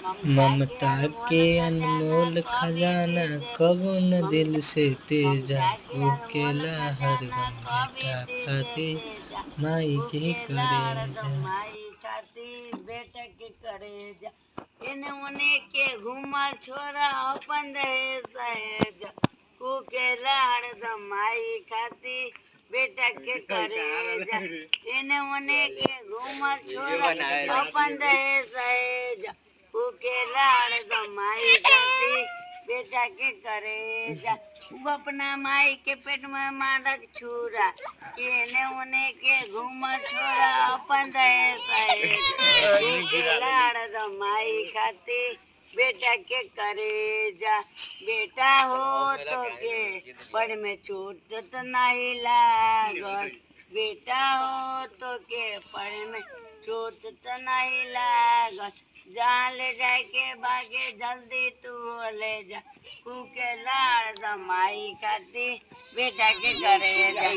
ममता के अनमोल खजाना कबो न दिल से तेजा कुकेला हरदम बेटा खातिर माई के करेजा। माई खाती बेटा के करेजा एने ओने के घूमल छोरा अपन दहे सहेज कुकेला हरदम माई खाती बेटा के करेजा एने ओने के घूमल छोरा अपन दहे सहेज कुकेला हरदम माई खाती बेटा के करेजा। वो अपना माई के पेट में मारक छुरा एने ओने के घूमल छोरा अपन दहे सहेज कुकेला हरदम माई खाती बेटा के करेजा। बेटा हो तो के पर में चोट तो नहीं लागल बेटा हो तो के पर में चोट तो नहीं लागल जहाँ ले जाए के भागे जल्दी तू ले जा कुकेला हरदम माई खाती बेटा के करेजा।